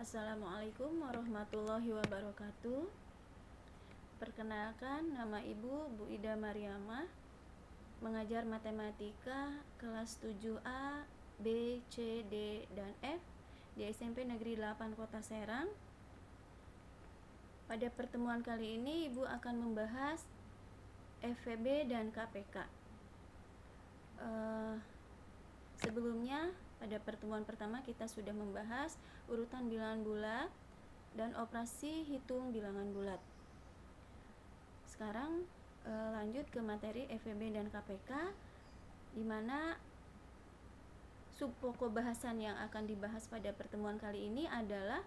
Assalamualaikum warahmatullahi wabarakatuh. Perkenalkan, nama Ibu Bu Ida Mariamah, mengajar matematika kelas 7A, B, C, D, dan F di SMP Negeri 8 Kota Serang. Pada pertemuan kali ini Ibu akan membahas FVB dan KPK. Sebelumnya pada pertemuan pertama kita sudah membahas urutan bilangan bulat dan operasi hitung bilangan bulat. Sekarang lanjut ke materi FVB dan KPK, di mana subpokok bahasan yang akan dibahas pada pertemuan kali ini adalah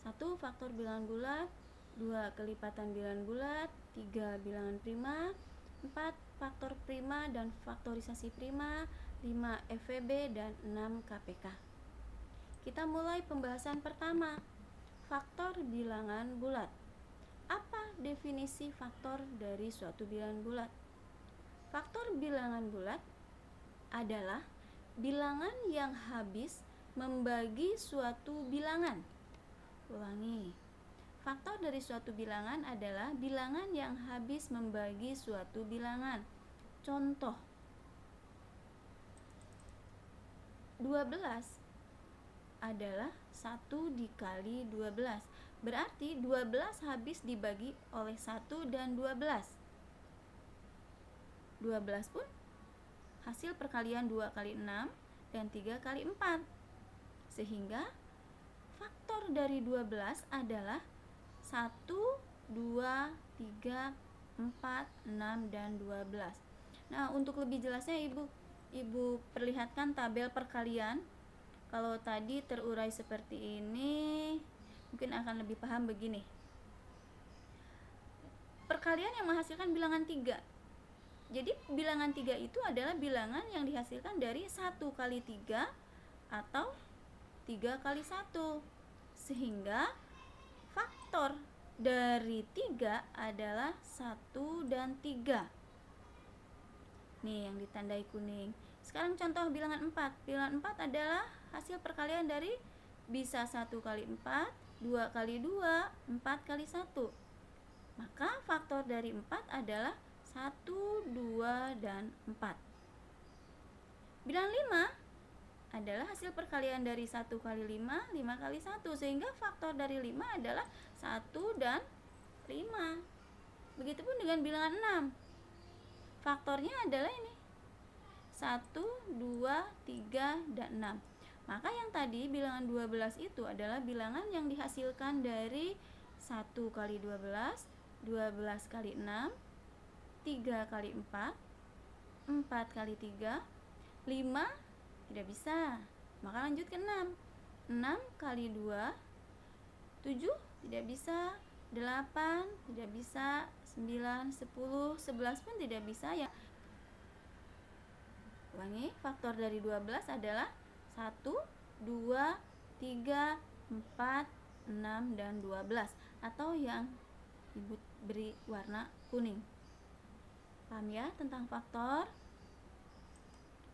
1. Faktor bilangan bulat, 2. Kelipatan bilangan bulat, 3. Bilangan prima, 4. Faktor prima dan faktorisasi prima, 5. FVB, dan 6. KPK. Kita mulai pembahasan pertama, faktor bilangan bulat. Apa definisi faktor dari suatu bilangan bulat? Faktor bilangan bulat adalah bilangan yang habis membagi suatu bilangan. Ulangi. Faktor dari suatu bilangan adalah bilangan yang habis membagi suatu bilangan. Contoh, 12 adalah 1 dikali 12. Berarti 12 habis dibagi oleh 1 dan 12. 12 pun hasil perkalian 2 kali 6 dan 3 kali 4. Sehingga faktor dari 12 adalah 1, 2, 3, 4, 6, dan 12. Nah, untuk lebih jelasnya Ibu perlihatkan tabel perkalian. Kalau tadi terurai seperti ini, mungkin akan lebih paham begini. Perkalian yang menghasilkan bilangan 3. Jadi bilangan 3 itu adalah bilangan yang dihasilkan dari 1 kali 3 atau 3 kali 1. Sehingga faktor dari 3 adalah 1 dan 3. Nih yang ditandai kuning. Sekarang contoh bilangan 4. Bilangan 4 adalah hasil perkalian dari bisa 1 kali 4, 2 kali 2, 4 kali 1. Maka faktor dari 4 adalah 1, 2, dan 4. Bilangan 5 adalah hasil perkalian dari 1 kali 5, 5 kali 1. Sehingga faktor dari 5 adalah 1 dan 5. Begitupun dengan bilangan 6. Faktornya adalah ini 1, 2, 3, dan 6. Maka yang tadi bilangan 12 itu adalah bilangan yang dihasilkan dari 1 kali 12, 12 kali 6, 3 kali 4, 4 kali 3, 5 tidak bisa. Maka lanjut ke 6. 6 kali 2, 7 tidak bisa, 8 tidak bisa, 9, 10, 11 pun tidak bisa ya. Ulangi, faktor dari 12 adalah 1, 2, 3, 4, 6, dan 12. Atau yang Ibu beri warna kuning. Paham ya tentang faktor?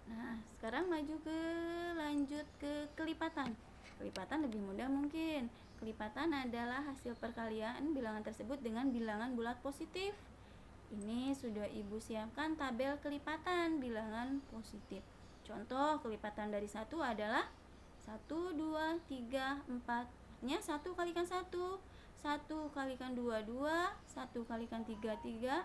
Nah, sekarang lanjut ke kelipatan. Kelipatan lebih mudah mungkin. Kelipatan adalah hasil perkalian bilangan tersebut dengan bilangan bulat positif. Ini sudah Ibu siapkan tabel kelipatan bilangan positif. Contoh kelipatan dari 1 adalah 1, 2, 3, 4. Artinya 1 kalikan 1, 1 kalikan 2, 2, 1 kalikan 3, 3,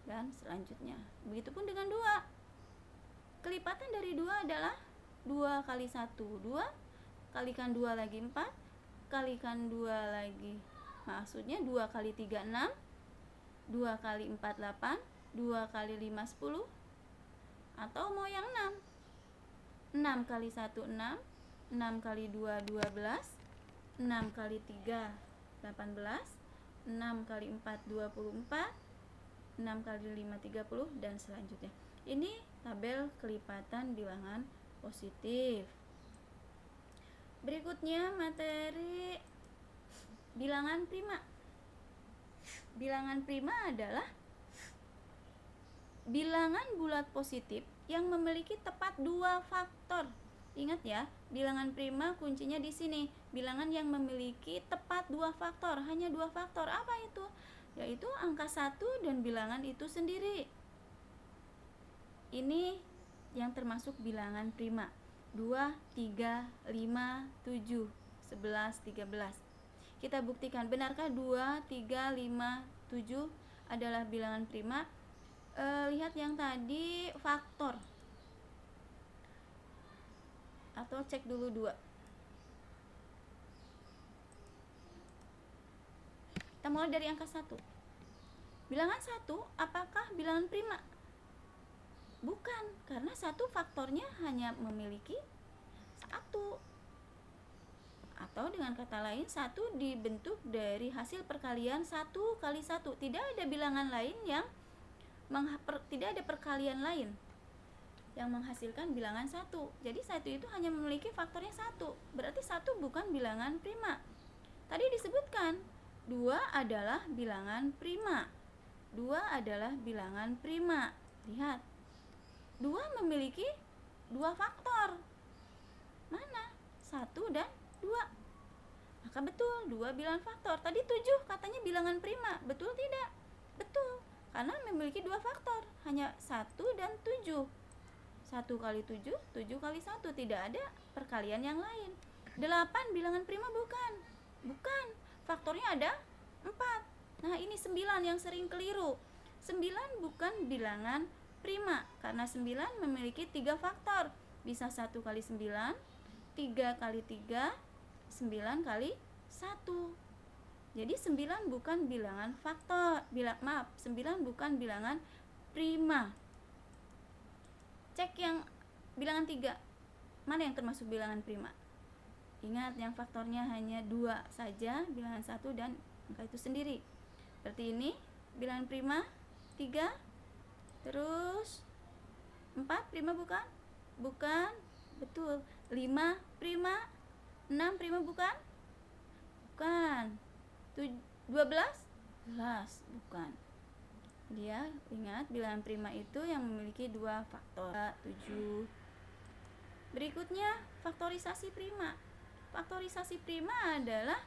dan selanjutnya. Begitupun dengan 2. Kelipatan dari 2 adalah 2 kali 1, 2, kalikan 2 lagi 4, kalikan 2 lagi, maksudnya 2 kali 3, 6, 2 kali 4, 8, 2 kali 5, 10, atau mau yang 6. 6 kali 1, 6, 6 kali 2, 12, 6 kali 3, 18, 6 kali 4, 24, 6 kali 5, 30, dan selanjutnya. Ini tabel kelipatan bilangan positif. Berikutnya materi bilangan prima. Bilangan prima adalah bilangan bulat positif yang memiliki tepat 2 faktor. Ingat ya, Bilangan prima kuncinya di sini, bilangan yang memiliki tepat 2 faktor, hanya 2 faktor. Apa itu? Yaitu angka 1 dan bilangan itu sendiri. Ini yang termasuk bilangan prima. 2, 3, 5, 7, 11, 13. Kita buktikan, benarkah 2, 3, 5, 7 adalah bilangan prima? Lihat yang tadi faktor. Atau cek dulu 2. Kita mulai dari angka 1. Bilangan 1 apakah bilangan prima? Bukan, karena 1 faktornya hanya memiliki 1. Atau dengan kata lain, 1 dibentuk dari hasil perkalian 1 kali 1. Tidak ada bilangan lain yang tidak ada perkalian lain yang menghasilkan bilangan 1. Jadi 1 itu hanya memiliki faktornya 1. Berarti 1 bukan bilangan prima. Tadi disebutkan 2 adalah bilangan prima. 2 adalah bilangan prima. Lihat, 2 memiliki 2 faktor. Mana? 1 dan 2. Maka betul, 2 bilangan faktor. Tadi 7 katanya bilangan prima. Betul tidak? Betul, karena memiliki 2 faktor, hanya 1 dan 7. 1 kali 7, 7 kali 1. Tidak ada perkalian yang lain. 8 bilangan prima bukan? Bukan, faktornya ada 4. Nah, ini 9 yang sering keliru. 9 bukan bilangan prima, karena 9 memiliki 3 faktor. Bisa 1 kali 9, 3 kali 3, 9 kali 1. Jadi 9 bukan bilangan faktor. 9 bukan bilangan prima. Cek yang bilangan 3. Mana yang termasuk bilangan prima? Ingat, yang faktornya hanya 2 saja, bilangan 1 dan angka itu sendiri. Berarti ini bilangan prima 3. Terus 4 prima bukan? Bukan. Betul. 5 prima. 6 prima bukan? Bukan. 12? Bukan. Dia ingat, bilangan prima itu yang memiliki 2 faktor. 7. Berikutnya faktorisasi prima. Faktorisasi prima adalah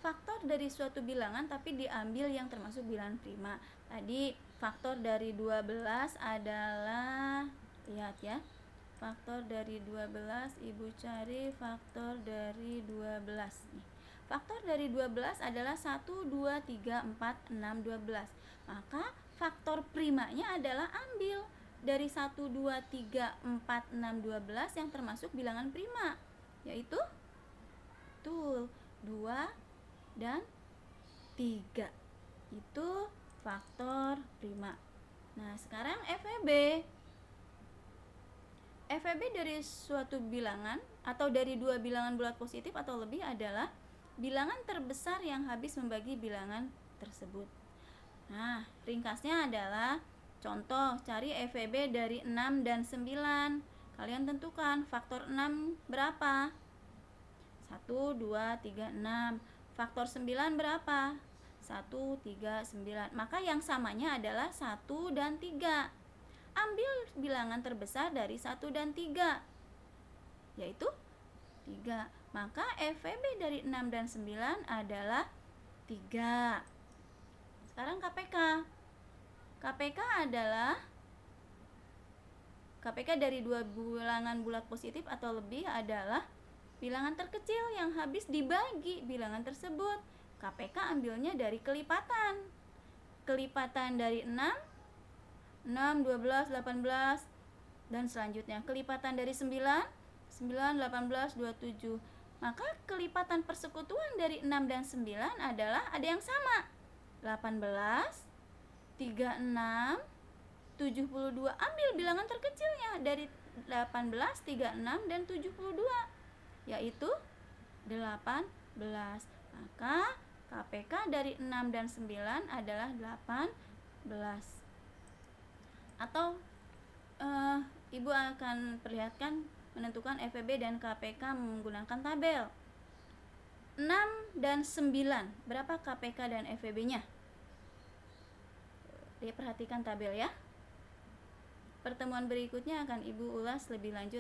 faktor dari suatu bilangan tapi diambil yang termasuk bilangan prima. Tadi faktor dari 12 adalah, lihat ya, faktor dari 12, Ibu cari faktor dari 12 nih. Faktor dari 12 adalah 1, 2, 3, 4, 6, 12. Maka faktor primanya adalah ambil dari 1, 2, 3, 4, 6, 12 yang termasuk bilangan prima, yaitu betul 2 dan 3. Itu faktor prima. Nah, sekarang FEB. FEB dari suatu bilangan atau dari 2 bilangan bulat positif atau lebih adalah bilangan terbesar yang habis membagi bilangan tersebut. Nah, ringkasnya adalah contoh, cari FEB dari 6 dan 9. Kalian tentukan faktor 6 berapa? 1, 2, 3, 6. Faktor 9 berapa? 1, 3, 9. Maka yang samanya adalah 1 dan 3. Ambil bilangan terbesar dari 1 dan 3, yaitu 3. Maka FEB dari 6 dan 9 adalah 3. Sekarang KPK. KPK adalah KPK dari 2 bilangan bulat positif atau lebih adalah bilangan terkecil yang habis dibagi bilangan tersebut. KPK ambilnya dari kelipatan. Kelipatan dari 6, 12, 18, dan selanjutnya kelipatan dari 9, 18, 27. Maka kelipatan persekutuan dari 6 dan 9 adalah ada yang sama, 18, 36, 72. Ambil bilangan terkecilnya dari 18, 36, dan 72, yaitu 18. Maka KPK dari 6 dan 9 adalah 18. Atau Ibu akan perlihatkan menentukan FEB dan KPK menggunakan tabel. 6 dan 9, berapa KPK dan FEB-nya? Perhatikan tabel ya. Pertemuan berikutnya akan Ibu ulas lebih lanjut